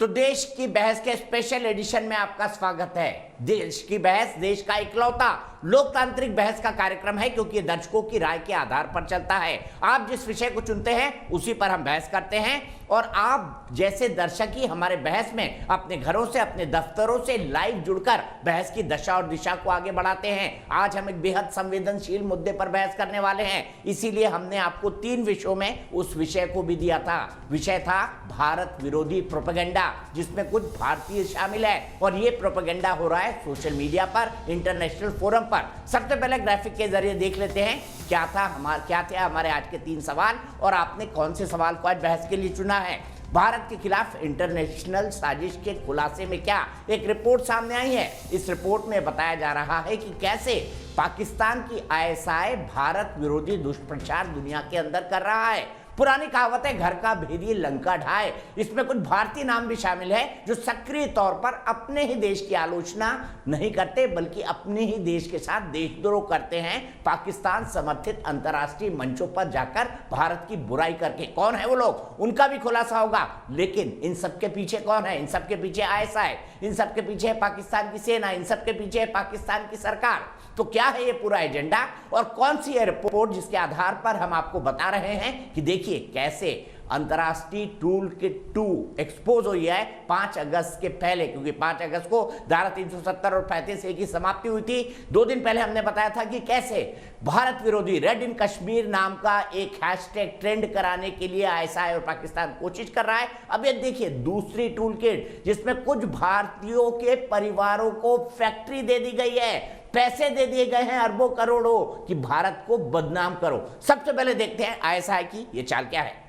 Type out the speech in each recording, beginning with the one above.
तो देश की बहस के स्पेशल एडिशन में आपका स्वागत है। देश की बहस देश का इकलौता लोकतांत्रिक बहस का कार्यक्रम है, क्योंकि दर्शकों की राय के आधार पर चलता है। आप जिस विषय को चुनते हैं उसी पर हम बहस करते हैं, और आप जैसे दर्शक ही हमारे बहस में अपने घरों से, अपने दफ्तरों से लाइव जुड़कर बहस की दशा और दिशा को आगे बढ़ाते हैं। आज हम एक बेहद संवेदनशील मुद्दे पर बहस करने वाले हैं, इसीलिए हमने आपको 3 विषयों में उस विषय को भी दिया था। विषय था भारत विरोधी प्रोपेगेंडा, जिसमें कुछ भारतीय शामिल है, और ये प्रोपेगेंडा हो रहा है सोशल मीडिया पर, इंटरनेशनल फोरम पर। सबसे पहले ग्राफिक के जरिए देख लेते हैं क्या थे हमारे आज के 3 सवाल, और आपने कौन से सवाल को आज बहस के लिए चुना है। भारत के खिलाफ इंटरनेशनल साजिश के खुलासे में क्या एक रिपोर्ट सामने आई है। इस रिपोर्ट में बताया जा रहा है कि कैसे पाकिस्तान की आईएसआई भारत विरोधी दुष्प्रचार दुनिया के अंदर कर रहा है। पुरानी कहावत है, घर का भेदी लंका ढाए। इसमें कुछ भारतीय नाम भी शामिल है जो सक्रिय तौर पर अपने ही देश की आलोचना नहीं करते, बल्कि अपने ही देश के साथ देशद्रोह करते हैं, पाकिस्तान समर्थित अंतर्राष्ट्रीय मंचों पर जाकर भारत की बुराई करके। कौन है वो लोग, उनका भी खुलासा होगा। लेकिन इन सब के पीछे कौन है? इन सब के पीछे आईएसआई, इन सब के पीछे है पाकिस्तान की सेना, इन सब के पीछे है पाकिस्तान की सरकार। तो क्या है ये पूरा एजेंडा, और कौन सी है रिपोर्ट जिसके आधार पर हम आपको बता रहे हैं कि देखिए कैसे अंतर्राष्ट्रीय टूल किट 2 एक्सपोज हुई है 5 अगस्त के पहले, क्योंकि 5 अगस्त को धारा 370 और 35A की समाप्ति हुई थी। 2 दिन पहले हमने बताया था कि कैसे भारत विरोधी रेड इन कश्मीर नाम का एक हैशटैग ट्रेंड कराने के लिए आईएसआई और पाकिस्तान कोशिश कर रहा है। अब ये देखिए दूसरी टूल किट, जिसमें कुछ भारतीयों के परिवारों को फैक्ट्री दे दी गई है, पैसे दे दिए गए हैं अरबों करोड़ों कि भारत को बदनाम करो। सबसे पहले देखते हैं आईएसआई की ये चाल क्या है।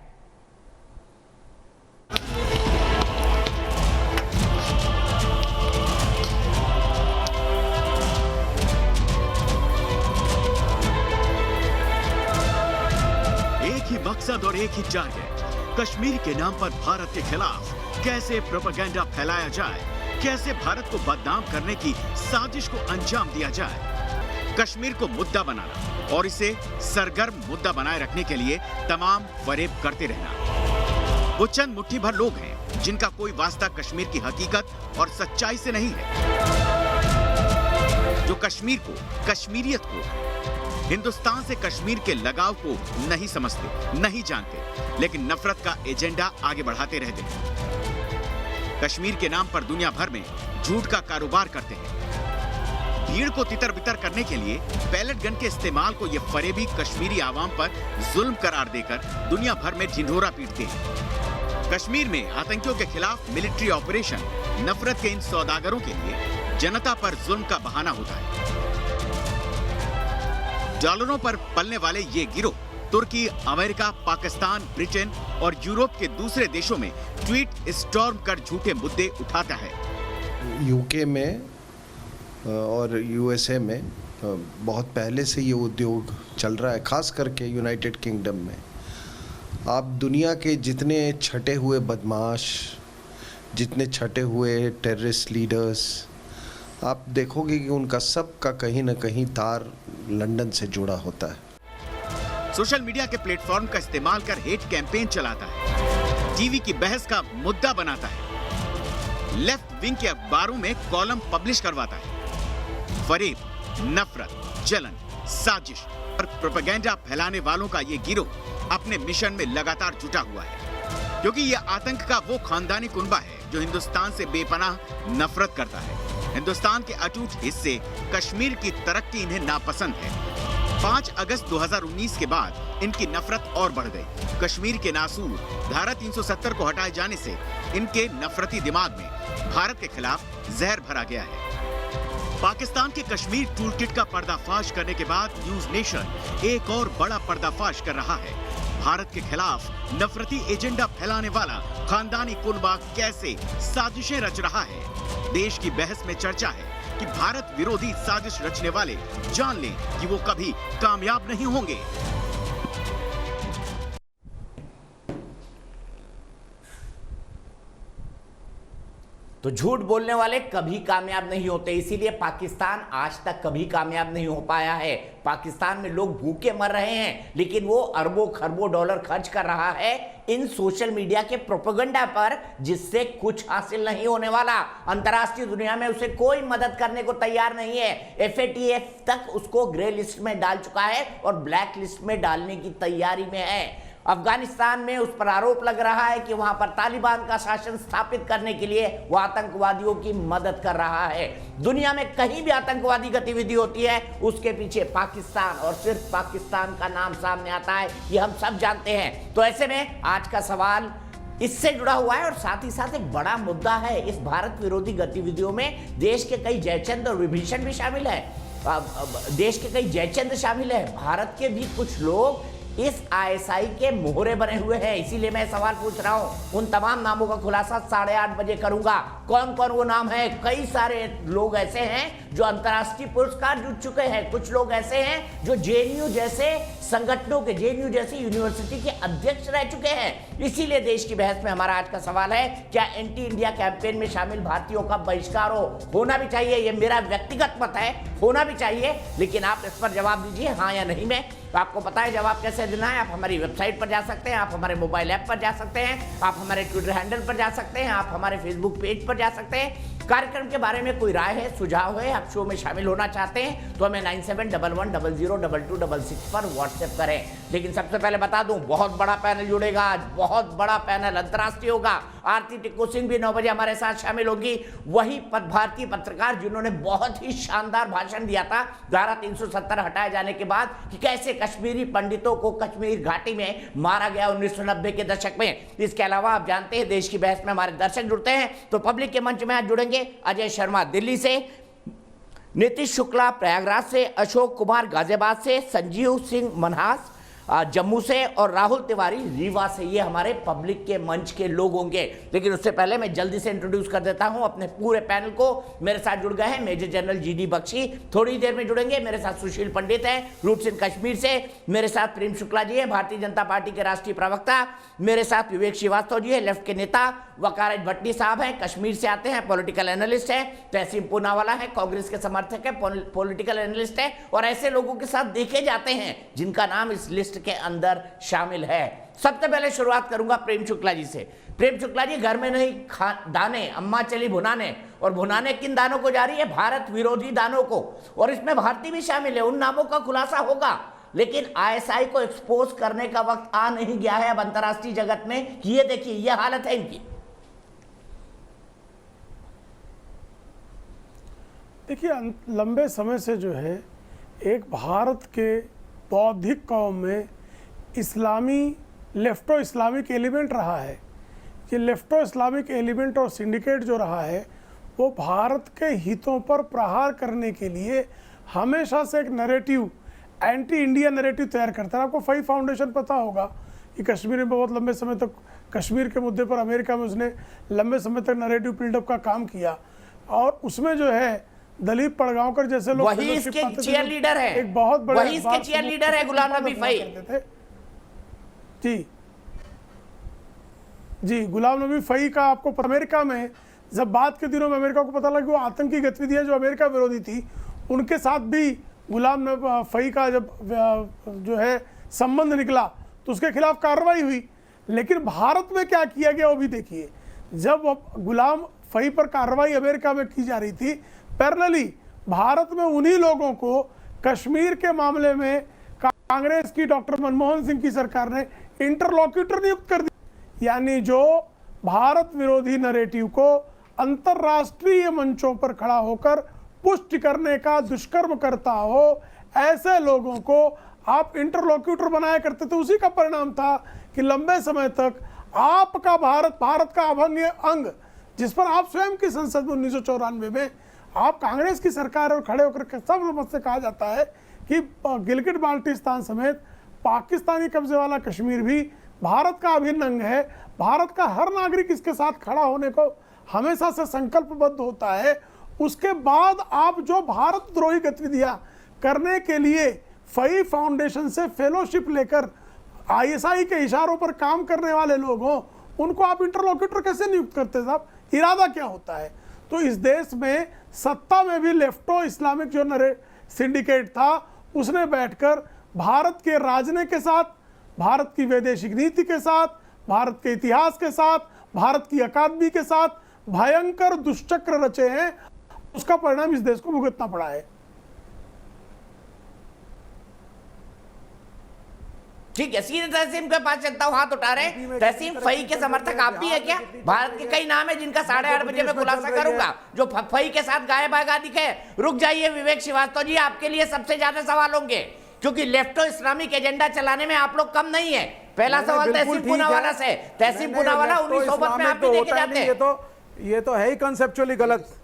एक ही मकसद और एक ही टारगेट, कश्मीर के नाम पर भारत के खिलाफ कैसे प्रोपेगेंडा फैलाया जाए, कैसे भारत को बदनाम करने की साजिश को अंजाम दिया जाए। कश्मीर को मुद्दा बनाना और इसे सरगर्म मुद्दा बनाए रखने के लिए तमाम फरेब करते रहना। वो चंद मुट्ठी भर लोग हैं जिनका कोई वास्ता कश्मीर की हकीकत और सच्चाई से नहीं है, जो कश्मीर को, कश्मीरियत को, हिंदुस्तान से कश्मीर के लगाव को नहीं समझते, नहीं जानते, लेकिन नफरत का एजेंडा आगे बढ़ाते रहते हैं। कश्मीर के नाम पर दुनिया भर में झूठ का कारोबार करते हैं। भीड़ को तितर बितर करने के लिए पैलेट गन के इस्तेमाल को ये फरेबी कश्मीरी आवाम पर जुल्म करार देकर दुनिया भर में ढिंढोरा पीटते हैं। कश्मीर में आतंकियों के खिलाफ मिलिट्री ऑपरेशन नफरत के इन सौदागरों के लिए जनता पर जुल्म का बहाना होता है। डॉलरों पर पलने वाले ये गिरोह तुर्की, अमेरिका, पाकिस्तान, ब्रिटेन और यूरोप के दूसरे देशों में ट्वीट स्टॉर्म कर झूठे मुद्दे उठाता है। यूके में और यूएसए में बहुत पहले से ये उद्योग चल रहा है, खास करके यूनाइटेड किंगडम में। आप दुनिया के जितने छटे हुए बदमाश, जितने छटे हुए टेररिस्ट लीडर्स, आप देखोगे कि उनका सब का कहीं ना कहीं तार लंदन से जुड़ा होता है। सोशल मीडिया के प्लेटफॉर्म का इस्तेमाल कर हेट कैंपेन चलाता है, टीवी की बहस का मुद्दा बनाता है, लेफ्ट विंग के अखबारों में कॉलम पब्लिश करवाता है। फरेब, नफरत, जलन, साजिश और प्रोपेगेंडा फैलाने वालों का ये गिरोह अपने मिशन में लगातार जुटा हुआ है, क्योंकि यह आतंक का वो खानदानी कुनबा है जो हिंदुस्तान से बेपनाह नफरत करता है। हिंदुस्तान के अटूट हिस्से कश्मीर की तरक्की इन्हें नापसंद है। 5 अगस्त 2019 के बाद इनकी नफरत और बढ़ गई। कश्मीर के नासूर धारा 370 को हटाए जाने से इनके नफरती दिमाग में भारत के खिलाफ जहर भरा गया है। पाकिस्तान के कश्मीर टूलकिट का पर्दाफाश करने के बाद न्यूज नेशन एक और बड़ा पर्दाफाश कर रहा है। भारत के खिलाफ नफरती एजेंडा फैलाने वाला खानदानी कुनबा कैसे साजिशें रच रहा है। देश की बहस में चर्चा है कि भारत विरोधी साजिश रचने वाले जान लें कि वो कभी कामयाब नहीं होंगे। तो तो झूठ बोलने वाले कभी कामयाब नहीं होते, इसीलिए पाकिस्तान आज तक कभी कामयाब नहीं हो पाया है। पाकिस्तान में लोग भूखे मर रहे हैं, लेकिन वो अरबों खरबों डॉलर खर्च कर रहा है इन सोशल मीडिया के प्रोपेगेंडा पर, जिससे कुछ हासिल नहीं होने वाला। अंतर्राष्ट्रीय दुनिया में उसे कोई मदद करने को तैयार नहीं है। FATF तक उसको ग्रे लिस्ट में डाल चुका है और ब्लैक लिस्ट में डालने की तैयारी में है। अफगानिस्तान में उस पर आरोप लग रहा है कि वहां पर तालिबान का शासन स्थापित करने के लिए वह आतंकवादियों की मदद कर रहा है। दुनिया में कहीं भी आतंकवादी गतिविधि होती है उसके पीछे पाकिस्तान और सिर्फ पाकिस्तान का नाम सामने आता है, ये हम सब जानते हैं। तो ऐसे में आज का सवाल इससे जुड़ा हुआ है और साथ ही साथ एक बड़ा मुद्दा है। इस भारत विरोधी गतिविधियों में देश के कई जयचंद और विभीषण भी शामिल है। देश के कई जयचंद शामिल है। भारत के भी कुछ लोग इस ISI के मोहरे बने हुए हैं। इसीलिए मैं सवाल पूछ रहा हूं, उन तमाम नामों का खुलासा 8:30 बजे करूंगा। कौन कौन वो नाम है? कई सारे लोग ऐसे हैं जो अंतर्राष्ट्रीय पुरस्कार जीत चुके हैं। कुछ लोग ऐसे हैं जो JNU जैसे संगठनों के, JNU जैसी यूनिवर्सिटी के अध्यक्ष रह चुके हैं। इसीलिए देश की बहस में हमारा आज का सवाल है, क्या एंटी इंडिया कैंपेन में शामिल भारतीयों का बहिष्कार होना भी चाहिए? ये मेरा व्यक्तिगत मत है, होना भी चाहिए, लेकिन आप इस पर जवाब दीजिए हाँ या नहीं में। तो आपको पता है जवाब कैसे देना है। आप हमारी वेबसाइट पर जा सकते हैं, आप हमारे मोबाइल ऐप पर जा सकते हैं, आप हमारे ट्विटर हैंडल पर जा सकते हैं, आप हमारे फेसबुक पेज पर जा सकते हैं। कार्यक्रम के बारे में कोई राय है, सुझाव है, आप शो में शामिल होना चाहते हैं तो हमें 9711002266 पर व्हाट्सएप करें। लेकिन सबसे पहले बता दूं, बहुत बड़ा पैनल जुड़ेगा आज, बहुत बड़ा पैनल अंतर्राष्ट्रीय होगा। आरती टिक्कू सिंह भी 9 बजे हमारे साथ शामिल होगी। वही भारतीय पत्रकार जिन्होंने बहुत ही शानदार भाषण दिया था धारा 370 हटाए जाने के बाद कि कैसे कश्मीरी पंडितों को कश्मीर घाटी में मारा गया 1990 के दशक में। इसके अलावा आप जानते हैं देश की बहस में हमारे दर्शक जुड़ते हैं, तो पब्लिक के मंच में आज जुड़ेंगे अजय शर्मा दिल्ली से, नीतीश शुक्ला प्रयागराज से, अशोक कुमार गाजियाबाद से, संजीव सिंह मनहास जम्मू से और राहुल तिवारी रीवा से। ये हमारे पब्लिक के मंच के लोग होंगे। लेकिन उससे पहले मैं जल्दी से इंट्रोड्यूस कर देता हूं अपने पूरे पैनल को। मेरे साथ जुड़ गए हैं मेजर जनरल GD बख्शी, थोड़ी देर में जुड़ेंगे। मेरे साथ सुशील पंडित हैं रूट्स इन कश्मीर से, मेरे साथ प्रेम शुक्ला जी है भारतीय जनता पार्टी के राष्ट्रीय प्रवक्ता, मेरे साथ विवेक श्रीवास्तव जी है लेफ्ट के नेता, वकाराज भट्टी साहब हैं कश्मीर से आते हैं, पॉलिटिकल एनालिस्ट है, तहसीन पूनावाला है कांग्रेस के समर्थक है, पॉलिटिकल एनालिस्ट है। और ऐसे लोगों के साथ देखे जाते हैं जिनका नाम इस लिस्ट के अंदर शामिल है। सबसे पहले शुरुआत करूंगा प्रेम शुक्ला जी से। प्रेम शुक्ला जी, घर में नहीं दाने अम्मा चली भुनाने, और भुनाने किन दानों को जा रही है? भारत विरोधी दानों को, और इसमें भारतीय भी शामिल है। उन नामों का खुलासा होगा, लेकिन ISI को एक्सपोज करने का वक्त आ नहीं गया है अब अंतर्राष्ट्रीय जगत में कि ये देखिए ये हालत है इनकी। देखिए, लंबे समय से जो है एक भारत के बौद्धिक कौम में इस्लामी लेफ्टो इस्लामिक एलिमेंट रहा है। ये लेफ्टो इस्लामिक एलिमेंट और सिंडिकेट जो रहा है वो भारत के हितों पर प्रहार करने के लिए हमेशा से एक नैरेटिव, एंटी इंडिया नैरेटिव तैयार करता है। आपको फई फाउंडेशन पता होगा कि कश्मीर में बहुत लंबे समय तक कश्मीर के मुद्दे पर अमेरिका में उसने लंबे समय तक नैरेटिव बिल्डअप का काम किया, और उसमें जो है दलीप पड़गांवकर जैसे लोग वही इसके चीयर लीडर है, एक बहुत बड़े वही इसके चीयर लीडर है गुलाम नबी फई जी। गुलाम नबी फई का आपको अमेरिका में जब बाद के दिनों में अमेरिका को पता लगा कि वो आतंकी गतिविधियां जो अमेरिका विरोधी थी उनके साथ भी गुलाम नबी फई का जब जो है संबंध निकला तो उसके खिलाफ कार्रवाई हुई। लेकिन भारत में क्या किया गया वो भी देखिए। जब गुलाम फई पर कार्रवाई अमेरिका में की जा रही थी, पैरेलली भारत में उन्हीं लोगों को कश्मीर के मामले में कांग्रेस की डॉक्टर मनमोहन सिंह की सरकार ने इंटरलॉक्यूटर नियुक्त कर दिया। यानी जो भारत विरोधी नैरेटिव को अंतर्राष्ट्रीय मंचों पर खड़ा होकर पुष्टि करने का दुष्कर्म करता हो, ऐसे लोगों को आप इंटरलॉक्यूटर बनाया करते थे। उसी का परिणाम था कि लंबे समय तक आपका भारत का अभंग अंग, जिस पर आप स्वयं की संसद में 1994 में आप कांग्रेस की सरकार और खड़े होकर सब मत से कहा जाता है कि गिलगिट बाल्टिस्तान समेत पाकिस्तानी कब्जे वाला कश्मीर भी भारत का अभिन्न अंग है। भारत का हर नागरिक इसके साथ खड़ा होने को हमेशा से संकल्पबद्ध होता है। उसके बाद आप जो भारत द्रोही गतिविधियां करने के लिए फई फाउंडेशन से फेलोशिप लेकर ISI के इशारों पर काम करने वाले लोग हों, उनको आप इंटरलॉक्यूटर कैसे नियुक्त करते साहब? इरादा क्या होता है? तो इस देश में सत्ता में भी लेफ्टो इस्लामिक जो सिंडिकेट था उसने बैठकर भारत के राजने के साथ, भारत की वैदेशिक नीति के साथ, भारत के इतिहास के साथ, भारत की अकादमी के साथ भयंकर दुष्चक्र रचे हैं। उसका परिणाम इस देश को भुगतना पड़ा है। ठीक है, सीधे तहसीम के पास चलता हूँ, हाथ उठा रहे हैं। तहसीम फई के समर्थक आप भी है क्या? भारत के कई नाम है जिनका 8:30 बजे मैं खुलासा करूंगा, जो फई के साथ गाय बागा दिखे। रुक जाइए विवेक श्रीवास्तव जी, आपके लिए सबसे ज्यादा सवाल होंगे, क्योंकि लेफ्टो इस्लामिक एजेंडा चलाने में आप लोग कम नहीं है। पहला सवाल तहसीम पूनावाला से। तहसीम पूनावाला 19 सोबत में आप भी देखे जाते हैं। ये तो है ही कंसेप्चुअली गलत।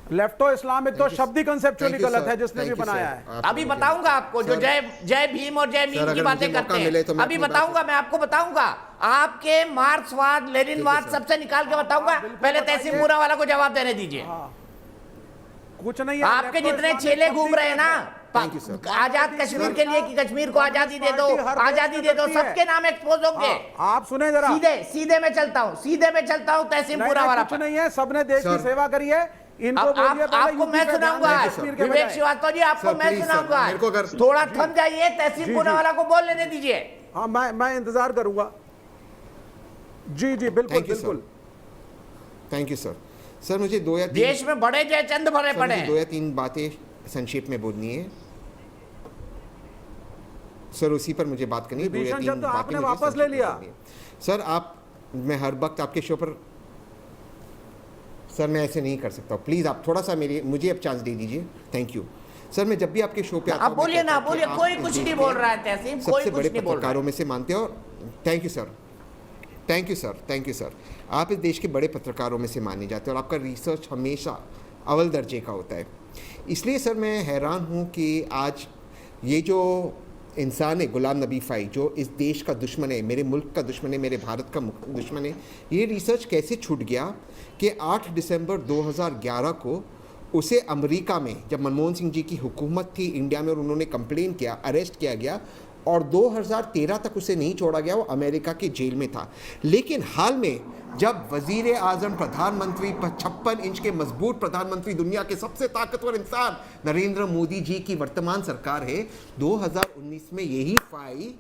लेफ्टो इस्लामिक तो शब्द ही कंसेप्चुअली गलत है जिसने भी बनाया है। अभी बताऊंगा आपको, जो जय भीम और जय मीम की बातें करते हैं, अभी बताऊंगा, मैं आपको बताऊंगा। आपके मार्क्सवाद लेनिनवाद सबसे निकाल के बताऊंगा। पहले तहसीम पूनावाला को जवाब देने दीजिए। कुछ नहीं है, आपके जितने चेले घूम रहे हैं ना आजाद कश्मीर के लिए कि कश्मीर को आजादी दे दो, आजादी दे दो, सबके नाम एक्सपोज होंगे। आप सुने जरा, सीधे में चलता हूँ तहसीम पूनावाला कुछ नहीं है, सबने देश की सेवा करी है। इनको आपको मैं सुनाऊंगा विवेक श्रीवास्तव जी, आपको मैं सुनाऊंगा। थोड़ा थम जाइए, तहसीम पूनावाला को बोल लेने दीजिए। हाँ, मैं इंतजार करूंगा। जी जी बिल्कुल बिल्कुल। Thank you sir. सर मुझे दो या तीन, देश में बड़े जयचंद भरे पड़े हैं। 2 या 3 बातें संक्षेप में बोलनी है सर, उसी पर मुझे बात करनी है। 2 या 3 तो बातें आपने मुझे वापस ले लिया सर। मैं हर वक्त आपके शो पर सर, मैं ऐसे नहीं कर सकता। प्लीज़ आप थोड़ा सा मुझे अब चांस दे दीजिए। Thank you sir. मैं जब भी आपके शो पे आता हूं, आप बोलिए ना, बोलिए, कोई कुछ नहीं बोल रहा है तहसीम, कोई सबसे कुछ बड़े नहीं बोल रहा है। पत्रकारों में से मानते हो। Thank you sir, thank you sir, thank you sir. आप इस देश के बड़े पत्रकारों में से माने जाते हैं और आपका रिसर्च हमेशा अव्वल दर्जे का होता है। इसलिए सर मैं हैरान हूँ कि आज ये जो इंसान है गुलाम नबी फ़ाई, जो इस देश का दुश्मन है, मेरे मुल्क का दुश्मन है, मेरे भारत का दुश्मन है, ये रिसर्च कैसे छूट गया कि 8 दिसंबर 2011 को उसे अमेरिका में, जब मनमोहन सिंह जी की हुकूमत थी इंडिया में और उन्होंने कंप्लेन किया, अरेस्ट किया गया और 2013 तक उसे नहीं छोड़ा गया, वो अमेरिका की जेल में था। लेकिन हाल में जब वजीर आज़म, प्रधानमंत्री, 56 इंच के मजबूत प्रधानमंत्री, दुनिया के सबसे ताकतवर इंसान नरेंद्र मोदी जी की वर्तमान सरकार है, 2019 में यही फ़ाई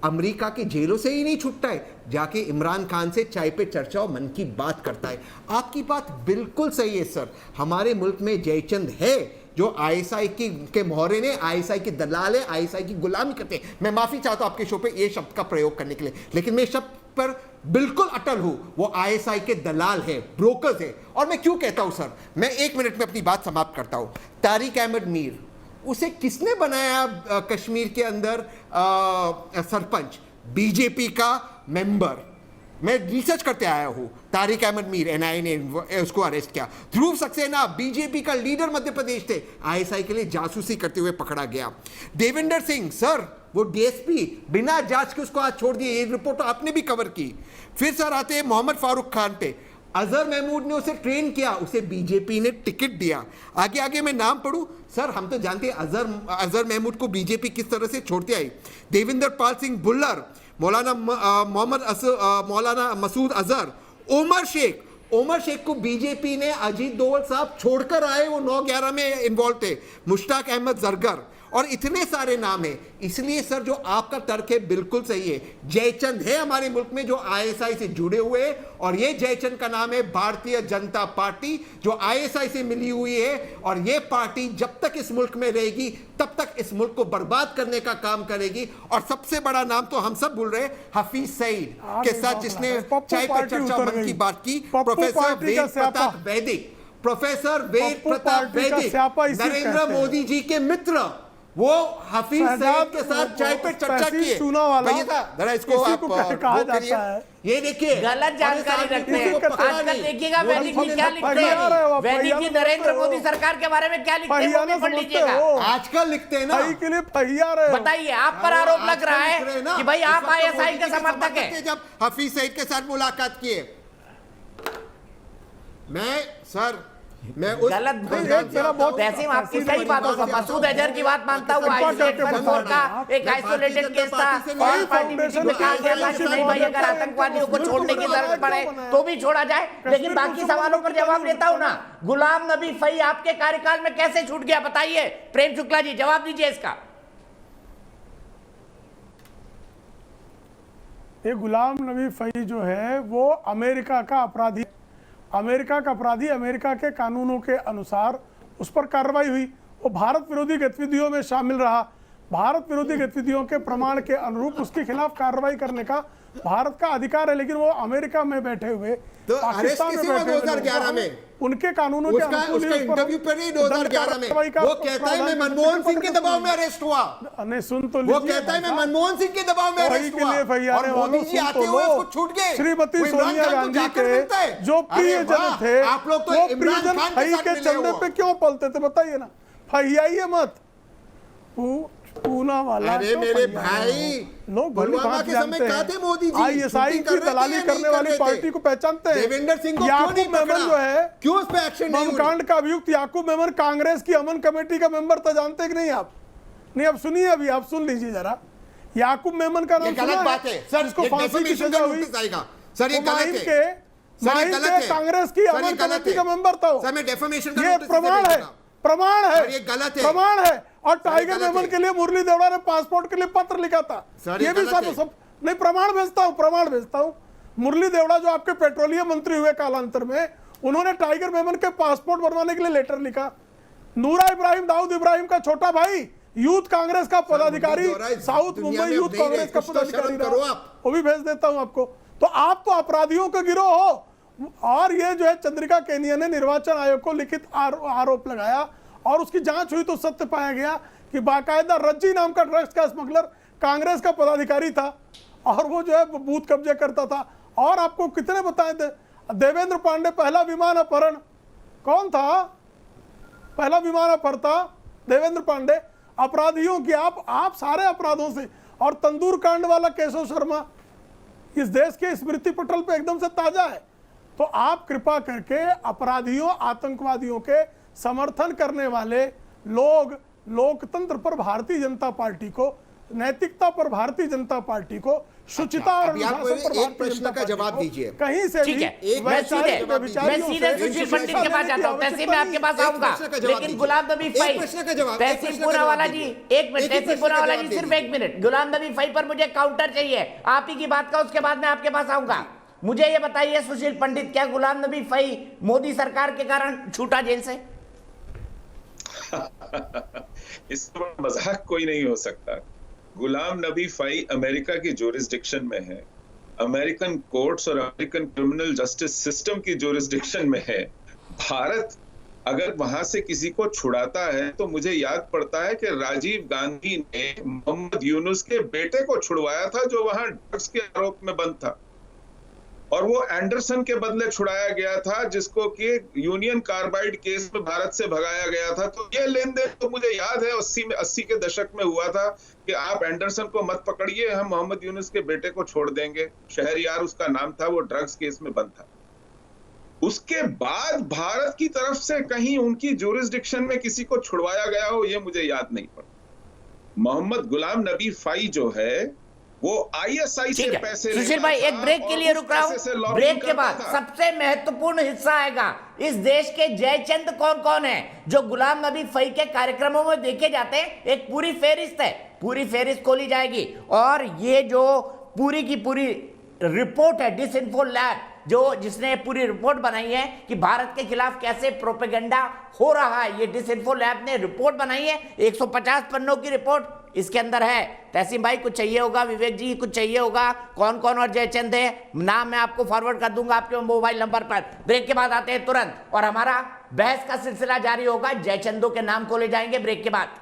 अमेरिका के जेलों से ही नहीं छूटता है, जाके इमरान खान से चाय पे चर्चा और मन की बात करता है। आपकी बात बिल्कुल सही है सर। हमारे मुल्क में जयचंद है जो आईएसआई के मोहरे ने, आईएसआई के दलाल है, आईएसआई की गुलामी करते हैं। मैं माफ़ी चाहता हूँ आपके शो पे ये शब्द का प्रयोग करने के लिए, लेकिन मैं शब्द पर बिल्कुल अटल हूँ। वो आईएसआई के दलाल है, ब्रोकर्स है। और मैं क्यों कहता हूँ सर, मैं 1 मिनट में अपनी बात समाप्त करता हूँ। तारिक अहमद मीर, उसे किसने बनाया कश्मीर के अंदर सरपंच? बीजेपी का मेंबर। मैं रिसर्च करते आया हूँ। तारिक अहमद मीर, एनआईए ने उसको अरेस्ट किया। ध्रुव सक्सेना बीजेपी का लीडर मध्य प्रदेश थे, आईएसआई के लिए जासूसी करते हुए पकड़ा गया। देवेंद्र सिंह सर, वो डीएसपी, बिना जांच के उसको आज छोड़ दिया। ये रिपोर्ट आपने भी कवर की। फिर सर आते हैं मोहम्मद फारूक खान पे। अजहर महमूद ने उसे ट्रेन किया, उसे बीजेपी ने टिकट दिया। आगे आगे मैं नाम पढ़ूं सर, हम तो जानते हैं अजहर महमूद को बीजेपी किस तरह से छोड़ते आई। देवेंद्र पाल सिंह भुल्लर, मौलाना मसूद अजहर, उमर शेख को बीजेपी ने अजीत डोवल साहब छोड़कर आए, वो 9/11 में इन्वॉल्व थे। मुश्ताक अहमद जरगर और इतने सारे नाम हैं। इसलिए सर जो आपका तर्क है बिल्कुल सही है। जयचंद है हमारे मुल्क में जो आईएसआई से जुड़े हुए, और ये जयचंद का नाम है भारतीय जनता पार्टी, जो आईएसआई से मिली हुई है। और ये पार्टी जब तक इस मुल्क में रहेगी तब तक इस मुल्क को बर्बाद करने का काम करेगी। और सबसे बड़ा नाम तो हम सब भूल रहे, हफीज सईद के साथ जिसने चाय पर चर्चा मन की बात की, प्रोफेसर वेद प्रताप वैदिक, नरेंद्र मोदी जी के मित्र, वो हफीज सईद के साथ चाय पे चर्चा की है। जरा इसको आप वो करिए। ये देखिए गलत जानकारी रखते हैं। आजकल देखिएगा वैदिक जी क्या लिखते हैं, वैदिक जी नरेंद्र मोदी सरकार के बारे में क्या लिखते हैं, वो भी पढ़ लीजिएगा। आजकल लिखते हैं ना, के लिए पहिया रहे। बताइए, आप पर आरोप लग रहा है कि भाई आप आईएसआई के समर्थक हैं। जब हफीज सईद के साथ मुलाकात की है, मैं सर मैं उस गलत तहसीम आपकी मैं सही बातों का मसूद अजहर की बात मानता हूँ। आइसोलेशन का एक आइसोलेटेड केस था और पार्टी मीटिंग में कहा गया था कि नहीं भाई अगर आतंकवादियों को छोड़ने की जरूरत पड़े तो भी छोड़ा जाए, लेकिन बाकी सवालों पर जवाब देता हूँ ना। गुलाम नबी फई आपके कार्यकाल में कैसे छूट गया बताइए? प्रेम शुक्ला जी जवाब दीजिए इसका। ये गुलाम नबी फई जो है वो अमेरिका का अपराधी, अमेरिका का अपराधी, अमेरिका के कानूनों के अनुसार उस पर कार्रवाई हुई। वो भारत विरोधी गतिविधियों में शामिल रहा, भारत विरोधी गतिविधियों के प्रमाण के अनुरूप उसके खिलाफ कार्रवाई करने का भारत का अधिकार है। लेकिन वो अमेरिका में बैठे हुए, तो पाकिस्तान में बैठे 2011 में उनके कानूनों के अनुकूल उसका इंटरव्यू पर ही 2011 में वो कहता है मैं मनमोहन सिंह के दबाव में अरेस्ट हुआ। नहीं सुन तो वो कहता है मैं मनमोहन सिंह के दबाव में अरेस्ट हुआ और मोदी जी आते हुए उसको छूट गए। श्रीमती सोनिया गांधी के जो प्रियजन थे आप लोग तो इमरान खान फई के चंदे पे क्यों पलते थे बताइए ना? फैयाइए मत। पूना वाला अरे मेरे भाई लोग पुलवामा के समय कहा थे मोदी जी आईएसआई की दलाली करने वाली पार्टी को पहचानते हैं। देवेंद्र सिंह को याकूब मेमन जो है क्यों उस पे एक्शन नहीं हुआ? बमकांड का अभियुक्त याकूब मेमन कांग्रेस की अमन कमेटी का मेंबर था, जानते कि नहीं आप? नहीं, अब सुनिए, अभी आप सुन लीजिए जरा। याकूब मेमन का नाम गलत बात है सर, इसको फांसी की सजा हुई सर, ये गलत है सर, ये कांग्रेस की अमन कमेटी का मेंबर था सर, मैं डेफेमेशन का ये प्रमाण है, प्रमाण है, ये गलत है, प्रमाण है। और टाइगर मेमन के लिए मुरली देवड़ा ने पासपोर्ट के लिए पत्र लिखा था, सर, ये भी सब नहीं, प्रमाण भेजता हूं, प्रमाण भेजता हूं। मुरली देवड़ा जो आपके पेट्रोलियम मंत्री हुए कालांतर में, उन्होंने टाइगर मेमन के पासपोर्ट बनवाने के लिए लेटर लिखा। नूरा इब्राहिम, दाऊद इब्राहिम का छोटा भाई, यूथ कांग्रेस का पदाधिकारी, साउथ मुंबई यूथ कांग्रेस का पदाधिकारी, वो भी भेज देता हूं आपको। तो आप तो अपराधियों का गिरोह हो। और ये जो है चंद्रिका केनिया ने निर्वाचन आयोग को लिखित आरोप लगाया और उसकी जांच हुई तो सत्य पाया गया कि बाकायदा रज्जी नाम का ड्रग्स का स्मगलर कांग्रेस का पदाधिकारी था और वो जो है बूथ कब्जे करता था। और आपको कितने बताए थे? देवेंद्र पांडे पहला विमान अपहरण कौन था? पहला विमान अपहरता देवेंद्र पांडे। अपराधियों की आप सारे अपराधों से, और तंदूर कांड वाला केशव शर्मा इस देश के स्मृति पटल पे एकदम से ताजा है। तो आप कृपा करके अपराधियों, आतंकवादियों के समर्थन करने वाले लोग, लोकतंत्र पर भारतीय जनता पार्टी को, नैतिकता पर भारतीय जनता पार्टी को, शुचिता और अनुशासन पर एक प्रश्न का जवाब दीजिए कहीं से ठीक है। मैं सीधे सुशील पंडित के पास जाता हूँ, तहसील में आपके पास आऊंगा, लेकिन गुलाम नबी फई, तहसील पूनावाला जी एक मिनट, तहसील पूनावाला जी सिर्फ एक मिनट। गुलाम नबी फई पर मुझे काउंटर चाहिए आप ही की बात का, उसके बाद मैं आपके पास आऊंगा। मुझे ये बताइए सुशील पंडित, क्या गुलाम नबी फई मोदी सरकार के कारण छूटा जेल से? इससे बड़ा मजाक कोई नहीं हो सकता। गुलाम नबी फई अमेरिका की जोरिस्डिक्शन में है, अमेरिकन कोर्ट्स और अमेरिकन क्रिमिनल जस्टिस सिस्टम की जोरिस्डिक्शन में है। भारत अगर वहां से किसी को छुड़ाता है तो मुझे याद पड़ता है कि राजीव गांधी ने मोहम्मद यूनुस के बेटे को छुड़वाया था जो वहां ड्रग्स के आरोप में बंद था, और वो एंडरसन के बदले छुड़ाया गया था जिसको कि यूनियन कार्बाइड केस में भारत से भगाया गया था। तो ये लेन देन तो मुझे याद है 80 के दशक में हुआ था कि आप एंडरसन को मत पकड़िए, हम मोहम्मद यूनुस के बेटे को छोड़ देंगे। शहरयार उसका नाम था, वो ड्रग्स केस में बंद था। उसके बाद भारत की तरफ से कहीं उनकी ज्यूरिसडिक्शन में किसी को छुड़वाया गया हो, ये मुझे याद नहीं पड़ा। मोहम्मद गुलाम नबी फई जो है वो आईएसआई से पैसे, सुशील भाई एक ब्रेक के लिए रुक रहा हूं, ब्रेक के बाद सबसे महत्वपूर्ण हिस्सा आएगा। इस देश के जयचंद कौन कौन है जो गुलाम नबी फई के कार्यक्रमों में देखे जाते हैं? एक पूरी फेरिस्त है, पूरी फेरिस्त खोली जाएगी और ये जो पूरी की पूरी रिपोर्ट है डिसइंफो लैब जिसने पूरी रिपोर्ट बनाई है कि भारत के खिलाफ कैसे प्रोपेगेंडा हो रहा है, ये डिसइंफो लैब ने रिपोर्ट बनाई है, 150 पन्नों की रिपोर्ट इसके अंदर है। तहसीम भाई कुछ चाहिए होगा, विवेक जी कुछ चाहिए होगा, कौन कौन और जयचंद है, नाम मैं आपको फॉरवर्ड कर दूंगा आपके मोबाइल नंबर पर। ब्रेक के बाद आते हैं तुरंत और हमारा बहस का सिलसिला जारी होगा, जयचंदों के नाम खोले जाएंगे ब्रेक के बाद।